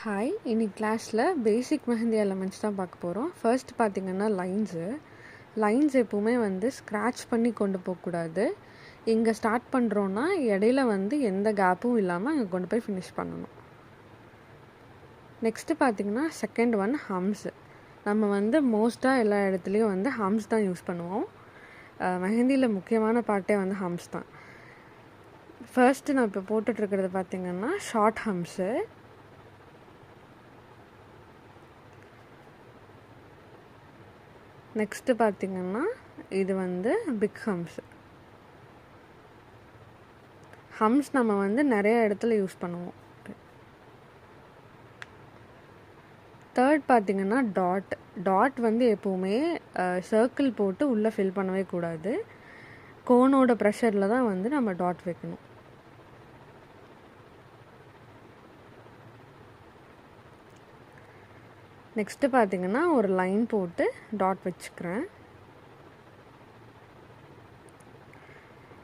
Hi, இன்னைக்கு கிளாஸில் பேசிக் mehndi elements தான் பார்க்க போகிறோம். ஃபர்ஸ்ட் பார்த்திங்கன்னா லைன்ஸ் எப்போவுமே வந்து ஸ்க்ராட்ச் பண்ணி கொண்டு போகக்கூடாது. இங்கே ஸ்டார்ட் பண்ணுறோன்னா இடையில வந்து எந்த கேப்பும் இல்லாமல் அங்கே கொண்டு போய் ஃபினிஷ் பண்ணணும். நெக்ஸ்ட்டு பார்த்திங்கன்னா செகண்ட் ஒன் ஹம்ஸ். நம்ம வந்து மோஸ்ட்டாக எல்லா இடத்துலையும் வந்து ஹம்ஸ் தான் யூஸ் பண்ணுவோம். மெஹந்தியில் முக்கியமான பார்ட்டே வந்து ஹம்ஸ் தான். ஃபர்ஸ்ட்டு நான் இப்போ போட்டுட்ருக்கிறது பார்த்திங்கன்னா ஷார்ட் ஹம்ஸு. நெக்ஸ்ட்டு பார்த்திங்கன்னா இது வந்து பிக் ஹம்ஸ் நம்ம வந்து நிறைய இடத்துல யூஸ் பண்ணுவோம். தேர்ட் பார்த்திங்கன்னா டாட் வந்து எப்போவுமே சர்க்கிள் போட்டு உள்ளே ஃபில் பண்ணவே கூடாது. கோனோட ப்ரெஷரில் தான் வந்து நம்ம டாட் வைக்கணும். நெக்ஸ்ட்டு பார்த்திங்கன்னா ஒரு லைன் போட்டு டாட் வச்சுக்கிறேன்.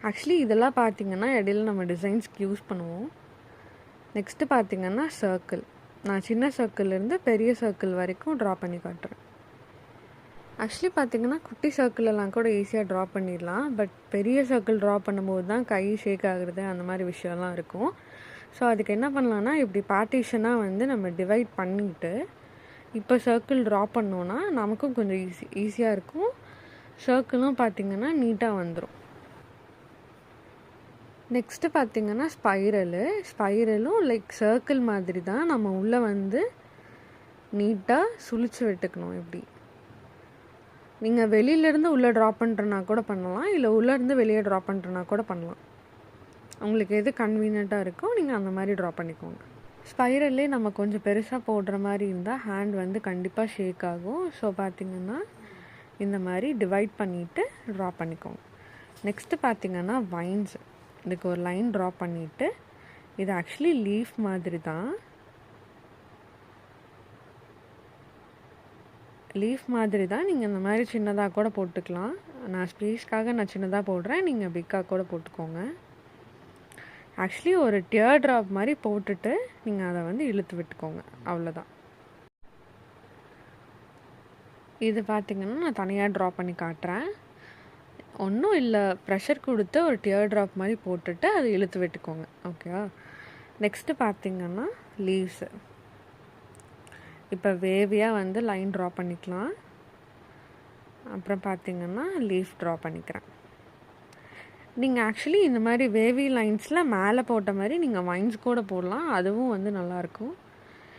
ஆக்சுவலி இதெல்லாம் பார்த்திங்கன்னா இடையில நம்ம டிசைன்ஸ்க்கு யூஸ் பண்ணுவோம். நெக்ஸ்ட்டு பார்த்திங்கன்னா சர்க்கிள். நான் சின்ன சர்க்கிள்லேருந்து பெரிய சர்க்கிள் வரைக்கும் ட்ரா பண்ணி காட்டுறேன். ஆக்சுவலி பார்த்திங்கன்னா குட்டி சர்க்கிளெல்லாம் கூட ஈஸியாக ட்ரா பண்ணிடலாம். பட் பெரிய சர்க்கிள் ட்ரா பண்ணும்போது தான் கை ஷேக் ஆகுறது அந்த மாதிரி விஷயம்லாம் இருக்கும். ஸோ அதுக்கு என்ன பண்ணலான்னா இப்படி பார்ட்டிஷனாக வந்து நம்ம டிவைட் பண்ணிவிட்டு இப்போ சர்க்கிள் ட்ரா பண்ணோன்னா நமக்கும் கொஞ்சம் ஈஸியாக இருக்கும். சர்க்கிளும் பார்த்திங்கன்னா நீட்டாக வந்துடும். நெக்ஸ்ட்டு பார்த்திங்கன்னா ஸ்பைரலும் லைக் சர்க்கிள் மாதிரி தான். நம்ம உள்ளே வந்து நீட்டாக சுழிச்சு விட்டுக்கணும். எப்படி நீங்கள் வெளியிலேருந்து உள்ளே ட்ரா பண்ணுறனா கூட பண்ணலாம், இல்லை உள்ளேருந்து வெளியே ட்ரா பண்ணுறனா கூட பண்ணலாம். உங்களுக்கு எது கன்வீனியண்ட்டாக இருக்கோ நீங்கள் அந்த மாதிரி ட்ரா பண்ணிக்கோங்க. ஸ்பைரல்லே நம்ம கொஞ்சம் பெருசாக போடுற மாதிரி இருந்தால் ஹேண்ட் வந்து கண்டிப்பாக ஷேக் ஆகும். ஸோ பார்த்திங்கன்னா இந்த மாதிரி டிவைட் பண்ணிவிட்டு ட்ரா பண்ணிக்கோங்க. நெக்ஸ்ட்டு பார்த்திங்கன்னா வைன்ஸ். இதுக்கு ஒரு லைன் ட்ரா பண்ணிவிட்டு இது ஆக்சுவலி லீஃப் மாதிரி தான். நீங்கள் இந்த மாதிரி சின்னதாக கூட போட்டுக்கலாம். நான் ஸ்பேஸ்க்காக நான் சின்னதாக போடுறேன், நீங்கள் பிக்காக கூட போட்டுக்கோங்க. ஆக்சுவலி ஒரு டியர் ட்ராப் மாதிரி போட்டுட்டு நீங்கள் அதை வந்து இழுத்து விட்டுக்கோங்க, அவ்வளோதான். இது பார்த்திங்கன்னா நான் தனியாக ட்ரா பண்ணி காட்டுறேன். ஒன்றும் இல்லை, ப்ரெஷர் கொடுத்து ஒரு டியர் ட்ராப் மாதிரி போட்டுட்டு அதை இழுத்து விட்டுக்கோங்க. ஓகேவா? நெக்ஸ்ட்டு பார்த்திங்கன்னா லீவ்ஸு. இப்போ வேவியாக வந்து லைன் ட்ரா பண்ணிக்கலாம். அப்புறம் பார்த்திங்கன்னா லீஃப் ட்ரா பண்ணிக்கிறேன். நீங்கள் ஆக்சுவலி இந்த மாதிரி வேவி லைன்ஸில் மேலே போட்ட மாதிரி நீங்கள் வைன்ஸ் கூட போடலாம், அதுவும் வந்து நல்லாயிருக்கும்.